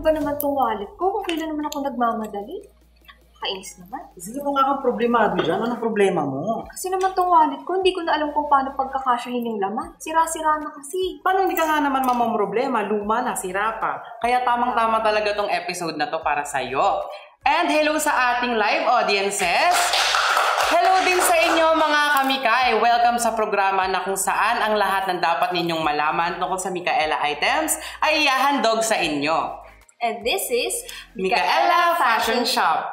ba naman tong wallet ko? Kung kailan naman ako nagmamadali? Kainis naman. Sige mo nga kang problemado dyan. Anong problema mo? Kasi naman tong wallet ko, hindi ko na alam kung paano pagkakasyahin yung laman. Sira-sira na kasi. Paano hindi ka nga naman problema? Luma na, sira pa. Kaya tamang-tama talaga tong episode na to para sa'yo. And hello sa ating live audiences. Hello din sa inyo mga kamikay. Welcome sa programa na kung saan ang lahat ng dapat ninyong malaman tungkol sa Micaela items ay ihahandog sa inyo. And this is Micaela Fashion Shop.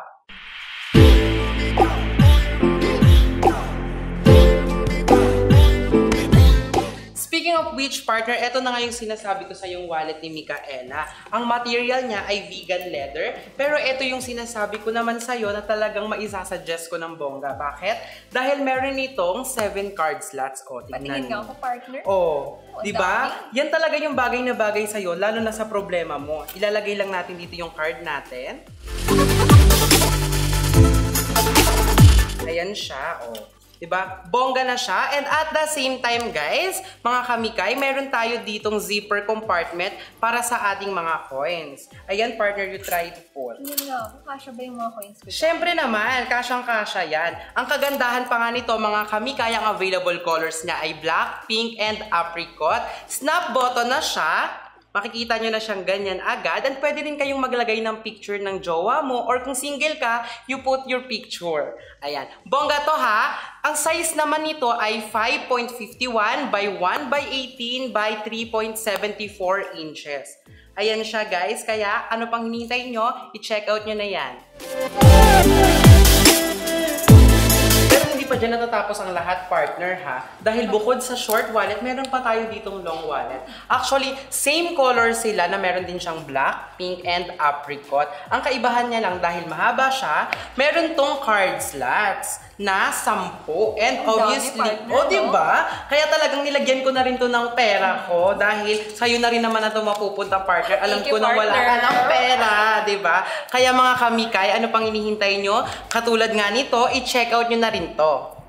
Speaking of which, partner, eto na nga yung sinasabi ko sa yung wallet ni Micaela. Ang material niya ay vegan leather, pero eto yung sinasabi ko naman sa'yo na talagang maisasuggest ko ng bongga. Bakit? Dahil meron itong 7 card slots. O, tignan patingin nga ako, partner. Di ba? Yan talaga yung bagay na bagay sa'yo, lalo na sa problema mo. Ilalagay lang natin dito yung card natin. Ayan siya, Diba? Bongga na siya. And at the same time, guys, mga kamikay, meron tayo ditong zipper compartment para sa ating mga coins. Ayan, partner, you try to pull. Hindi nga, kasya ba yung mga coins ko? Siyempre naman, kasyang-kasya yan. Ang kagandahan pa nga nito, mga kamikay, ang available colors niya ay black, pink, and apricot. Snap button na siya. Makikita nyo na siyang ganyan agad. And pwede rin kayong maglagay ng picture ng jowa mo. Or kung single ka, you put your picture. Ayan. Bongga to ha. Ang size naman nito ay 5.51 by 1 by 18 by 3.74 inches. Ayan siya guys. Kaya ano pang hinihintay nyo, i-check out nyo na yan. Pa dyan natatapos ang lahat, partner, ha? Dahil bukod sa short wallet, meron pa tayo ditong long wallet. Actually, same color sila na meron din siyang black, pink, and apricot. Ang kaibahan niya lang dahil mahaba siya, meron tong card slots na 10. And obviously, diba? Kaya talagang nilagyan ko na rin to ng pera ko dahil sa'yo na rin naman na ito mapupunta, partner. Alam ko na wala ka ng pera, diba? Kaya mga kamikay, ano pang hinihintay nyo? Katulad nga nito, i-check out nyo na rin to.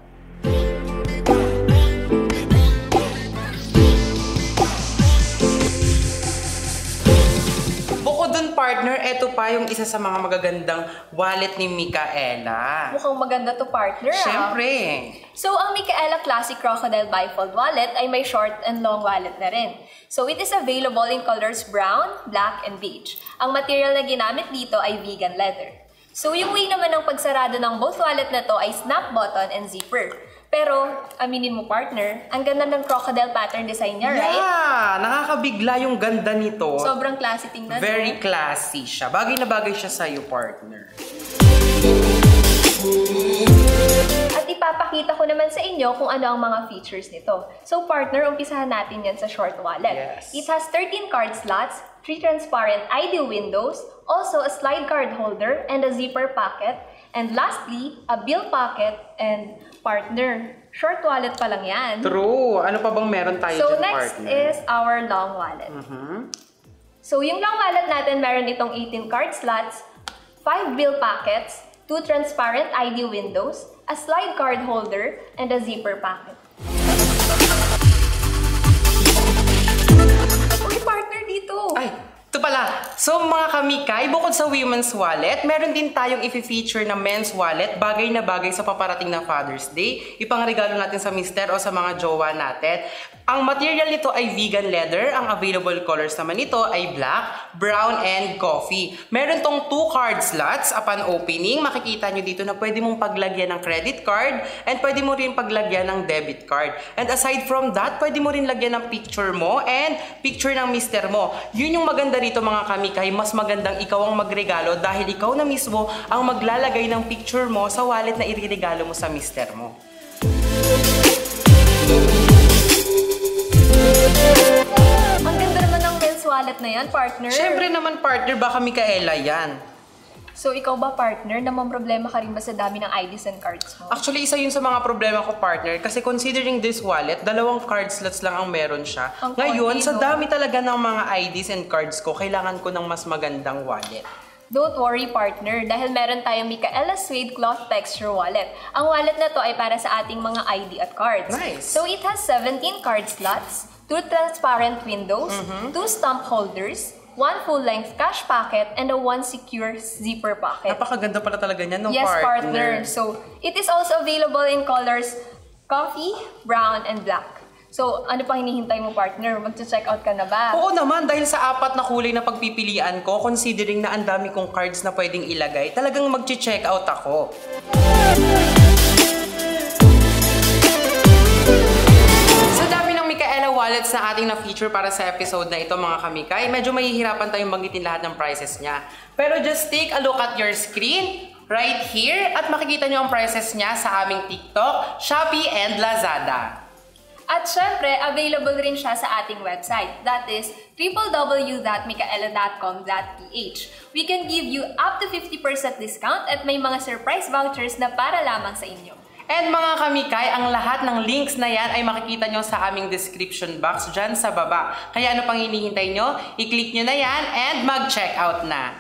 Partner, eto pa yung isa sa mga magagandang wallet ni Micaela. Mukhang maganda to, partner. Siyempre. So, ang Micaela Classic Crocodile Bifold Wallet ay may short and long wallet na rin. So, it is available in colors brown, black, and beige. Ang material na ginamit dito ay vegan leather. So, yung way naman ng pagsarado ng both wallet na to ay snap button and zipper. Pero, aminin mo, partner, ang ganda ng crocodile pattern design niya, right? Yeah! Nakakabigla yung ganda nito. Sobrang classy tingnan. Very classy siya. Bagay na bagay siya sa'yo, partner. At ipapakita ko naman sa inyo kung ano ang mga features nito. So, partner, umpisahan natin yan sa short wallet. Yes. It has 13 card slots, 3 transparent ID windows, also a slide card holder, and a zipper pocket. And lastly, a bill pocket and partner. Short wallet pa lang yan. True. Ano pa bang meron tayo so, dyan, next partner? is our long wallet. So, yung long wallet natin, meron itong 18 card slots, 5 bill pockets, 2 transparent ID windows, a slide card holder, and a zipper pocket. Uy, partner dito! Ay! Ito pala. So mga kamikay, bukod sa women's wallet, meron din tayong i-feature na men's wallet, bagay na bagay sa paparating na Father's Day. Ipangregalo natin sa mister o sa mga jowa natin. Ang material nito ay vegan leather. Ang available colors naman nito ay black, brown, and coffee. Meron tong 2 card slots upon opening. Makikita nyo dito na pwede mong paglagyan ng credit card and pwede mo rin paglagyan ng debit card. And aside from that, pwede mo rin lagyan ng picture mo and picture ng mister mo. Yun yung maganda rito mga kamikay, mas magandang ikaw ang magregalo dahil ikaw na mismo ang maglalagay ng picture mo sa wallet na iririgalo mo sa mister mo. Ang ganda naman ng men's wallet na yan, partner. Siyempre naman, partner, baka Micaela yan. So, ikaw ba, partner, namang-problema ka rin ba sa dami ng IDs and cards mo? Actually, isa yun sa mga problema ko, partner. Kasi considering this wallet, 2 card slots lang ang meron siya. Ngayon, sa dami talaga ng mga IDs and cards ko, kailangan ko ng mas magandang wallet. Don't worry, partner, dahil meron tayong Micaela Suede Cloth Texture Wallet. Ang wallet na to ay para sa ating mga ID at cards. Nice! So, it has 17 card slots, 2 transparent windows, 2 stamp holders, one full-length cash pocket, and a one secure zipper pocket. Napakaganda pala talaga niyan, no, Yes, partner? So, it is also available in colors coffee, brown, and black. So, ano pang hinihintay mo, partner? Mag-check out ka na ba? Oo naman, dahil sa 4 na kulay na pagpipilian ko, considering na ang dami kong cards na pwedeng ilagay, talagang mag-check out ako. Wallets na ating na-feature para sa episode na ito, mga kamikay, medyo mahihirapan tayong banggitin lahat ng prices niya. Pero just take a look at your screen right here at makikita nyo ang prices niya sa aming TikTok, Shopee, and Lazada. At syempre, available rin siya sa ating website. That is www.micaela.com.ph. We can give you up to 50% discount at may mga surprise vouchers na para lamang sa inyo. And mga kamikay, ang lahat ng links na yan ay makikita nyo sa aming description box dyan sa baba. Kaya ano pang hinihintay nyo? I-click nyo na yan and mag-check out na.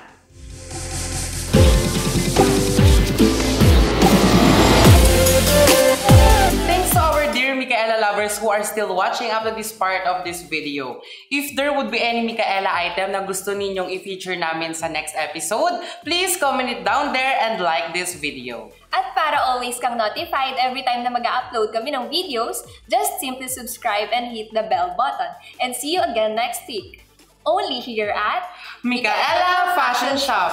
Thanks to our dear Micaela lovers who are still watching up to this part of this video. If there would be any Micaela item na gusto ninyong i-feature namin sa next episode, please comment it down there and like this video. At para always kang notified every time na mag-upload kami ng videos, just simply subscribe and hit the bell button. And see you again next week. Only here at Micaela Fashion Shop!